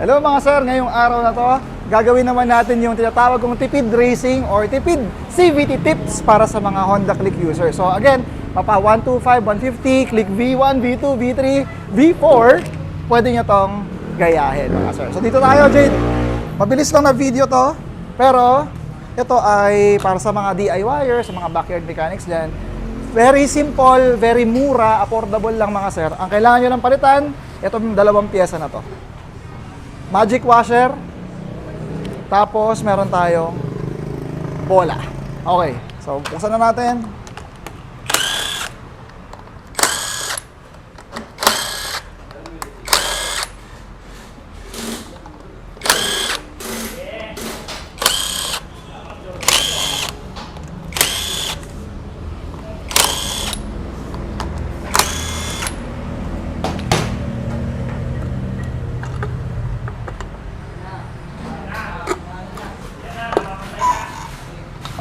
Hello mga sir, ngayong araw na to, gagawin naman natin yung tinatawag kong tipid racing or tipid CVT tips para sa mga Honda Click users. So again, mapa 125, 150, Click V1, V2, V3, V4, pwede nyo tong gayahin mga sir. So dito tayo, Jade. Mabilis lang na video to, pero ito ay para sa mga DIYers, sa mga backyard mechanics dyan. Very simple, very mura, affordable lang mga sir. Ang kailangan nyo lang palitan, itong dalawang pyesa na to. Magic washer, tapos meron tayong bola. Okay, so buksan na natin.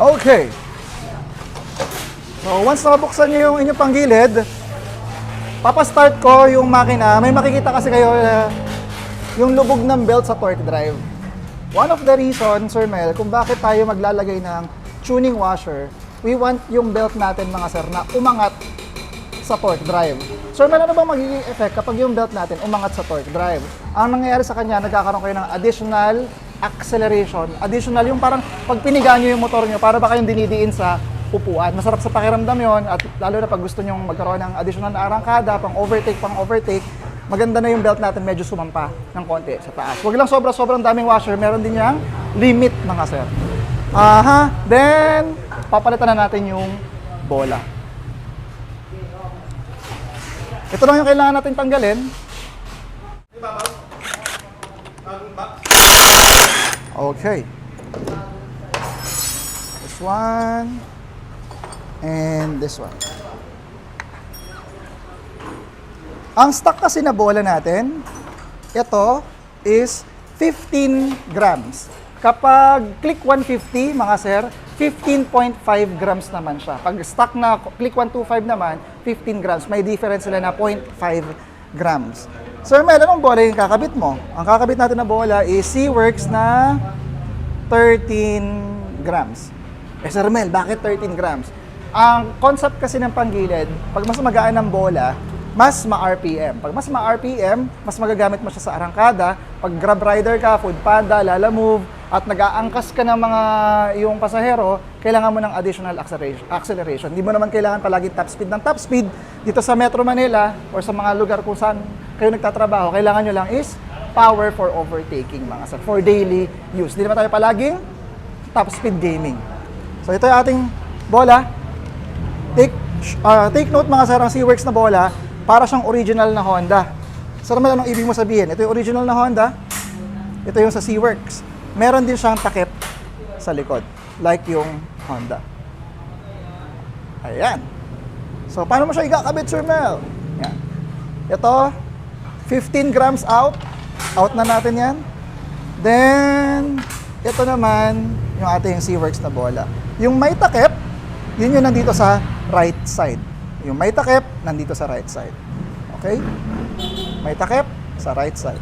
Okay. So, once nabuksan nyo yung inyong panggilid, papastart ko yung makina. May makikita kasi kayo yung lubog ng belt sa torque drive. One of the reasons, Sir Mel, kung bakit tayo maglalagay ng tuning washer, we want yung belt natin, mga sir, na umangat sa torque drive. Sir Mel, ano bang magiging effect kapag yung belt natin umangat sa torque drive? Ang nangyayari sa kanya, nagkakaroon kayo ng additional acceleration. Additional yung parang pag piniga nyo yung motor nyo, para ba kayong dinidiin sa upuan. Masarap sa pakiramdam yon, at lalo na pag gusto nyo magkaroon ng additional na arangkada, pang overtake, maganda na yung belt natin medyo sumampa ng konti sa taas. Huwag lang sobrang daming washer, meron din yang limit mga sir. Then papalitan na natin yung bola. Ito lang yung kailangan natin tanggalin. Okay. This one and this one. Ang stock kasi na bola natin, ito is 15 grams. Kapag Click 150, mga sir, 15.5 grams naman siya. Pag stock na Click 125 naman, 15 grams. May difference sila na 0.5 grams. Sir Mel, anong bola yung kakabit mo? Ang kakabit natin na bola is Seaworks na 13 grams. Sir Mel, bakit 13 grams? Ang concept kasi ng panggilid, pag mas magaan ng bola, mas ma-RPM. Pag mas ma-RPM, mas magagamit mo siya sa arangkada. Pag grab rider ka, food panda, lalamove, at nag-aangkas ka ng mga yung pasahero, kailangan mo ng additional acceleration. Hindi mo naman kailangan palagi top speed ng top speed. Dito sa Metro Manila or sa mga lugar kung saan kayo nagtatrabaho, kailangan nyo lang is power for overtaking, mga sir, for daily use. Hindi naman tayo palaging top speed gaming. So ito yung ating bola. Take note mga sir, ang Seaworks na bola, para siyang original na Honda. Sir, anong ibig mo sabihin? Ito yung original na Honda, ito yung sa Seaworks. Meron din siyang takip sa likod, like yung Honda. Ayan. So, paano mo siya ikakabit, Sir Mel? Yan. Ito, 15 grams out. Out na natin yan. Then, ito naman, yung ating Seaworks na bola. Yung may takip, yun yung nandito sa right side. Yung may takip, nandito sa right side. Okay? May takip sa right side.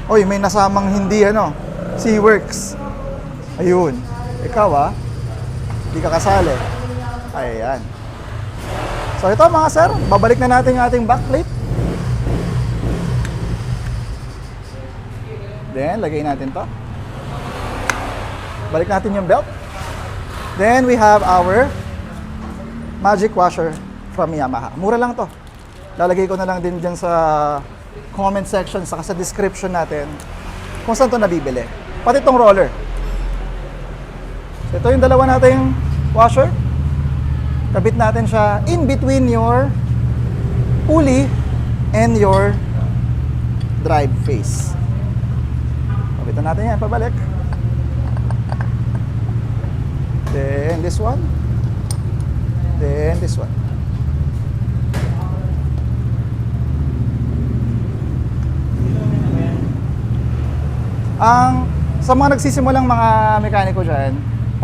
Oy, may nasamang hindi Seaworks. Ayun. Ikaw hindi ka kasali. Ayan. So ito mga sir, babalik na natin yung ating backplate. Then, lagay natin to. Balik natin yung belt. Then, we have our magic washer from Yamaha. Mura lang to. Lalagay ko na lang din dyan sa comment section, saka sa description natin kung saan to nabibili. Pati itong roller. So, ito yung dalawa nating washer. Kabit natin siya in between your pulley and your drive face. Kabitan natin yan, pabalik. Then this one. Then this one. Sa mga nagsisimulang mga mekaniko dyan,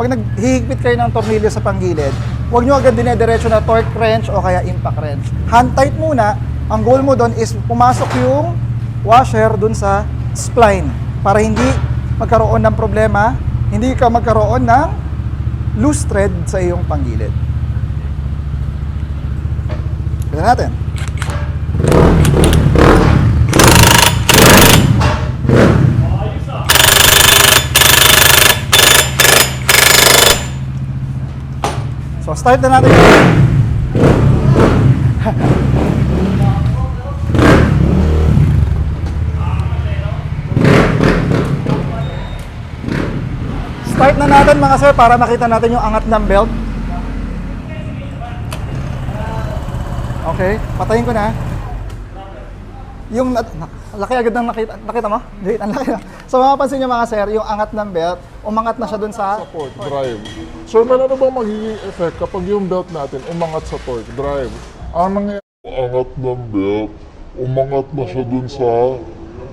pag naghihigpit kayo ng tornilyo sa panggilid, huwag nyo agad dinediretso na torque wrench o kaya impact wrench. Hand tight muna. Ang goal mo doon is pumasok yung washer dun sa spline para hindi magkaroon ng problema, hindi ka magkaroon ng loose thread sa iyong panggilid. Tignan natin. So, start na natin yun. Start na natin mga sir para makita natin yung angat ng belt. Okay, patayin ko na. Yung laki agad ng nakita mo? Wait, ang laki na. So mapapansin nyo mga sir, yung angat ng belt, umangat na siya dun sa torque drive. So, ano bang magiging effect kapag yung belt natin umangat sa torque drive? Ang nangyayari, angat ng belt, umangat na siya dun sa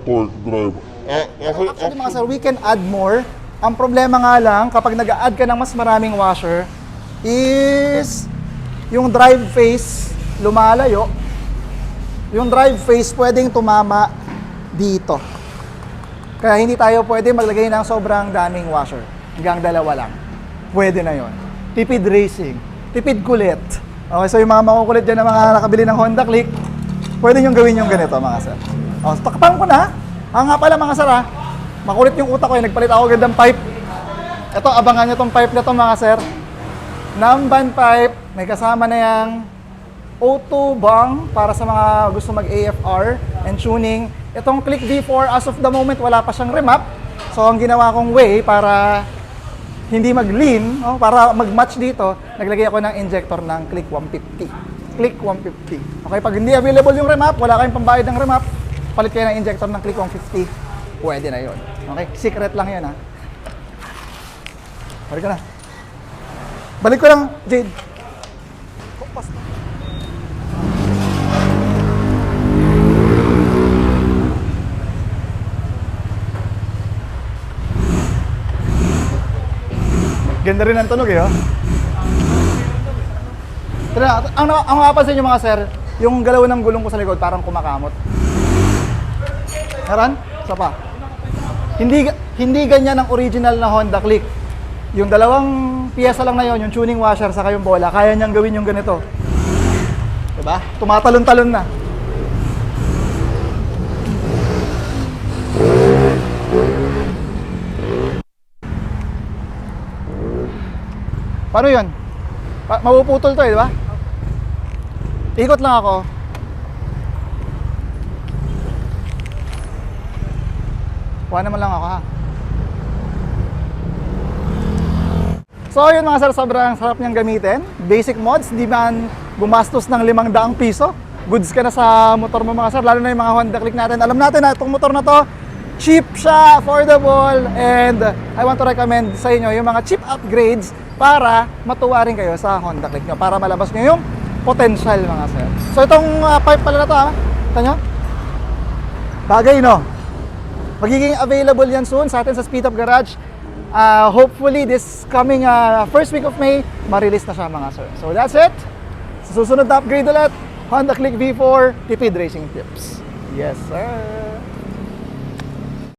torque drive. Actually mga sir, we can add more. Ang problema nga lang, kapag nag-add ka ng mas maraming washer, is yung drive face lumalayo. Yung drive face pwedeng tumama dito. Kaya hindi tayo pwede maglagay ng sobrang daming washer. Hanggang dalawa lang. Pwede na yon. Tipid racing. Tipid kulit. Okay, so yung mga makukulit dyan na mga nakabili ng Honda Click, pwede nyo gawin yung ganito mga sir. O, takpan ko na. Nga pala mga sir ha. Makulit yung utak ko, nagpalit ako agad ng pipe. Ito, abangan nyo tong pipe na to mga sir. Namban pipe, may kasama na yung O2 bang para sa mga gusto mag-AFR and tuning. Itong Click V4, as of the moment, wala pa siyang remap. So, ang ginawa kong way para hindi mag-lean, para mag-match dito, naglagay ako ng injector ng Click 150. Click 150. Okay, pag hindi available yung remap, wala kayong pambayad ng remap, palit kayo ng injector ng Click 150. Pwede na yun. Okay? Secret lang yun, ha? Balik ka na. Balik ko lang, Jade. Kompas na. Ganda rin ang tunog, eh, oh. Tara, ang makapansin nyo mga sir, yung galaw ng gulong ko sa likod parang kumakamot. Meron? Isa pa. Hindi ganyan ang original na Honda Click. Yung dalawang piyesa lang na yon, yung tuning washer saka yung bola, kaya niyang gawin yung ganito. Diba? Tumatalon-talon na. Paano yun? Mapuputol to eh, di ba? Ikot lang ako. Kuha naman lang ako ha. So yun mga sir, sobrang sarap niyang gamitin. Basic mods, di man gumastos ng 500 piso. Goods ka na sa motor mo mga sir, lalo na yung mga Honda Click natin. Alam natin na itong motor na to, cheap siya, affordable, and I want to recommend sa inyo yung mga cheap upgrades para matuwa rin kayo sa Honda Click nyo, para malabas nyo yung potential mga sir. So itong pipe pala na to ha, ito nyo? Bagay no? Magiging available yan soon sa atin sa Speed Up Garage. Hopefully this coming first week of May, ma-release na siya mga sir. So that's it. Sa susunod na upgrade ulit, Honda Click V4, tipid racing tips. Yes sir.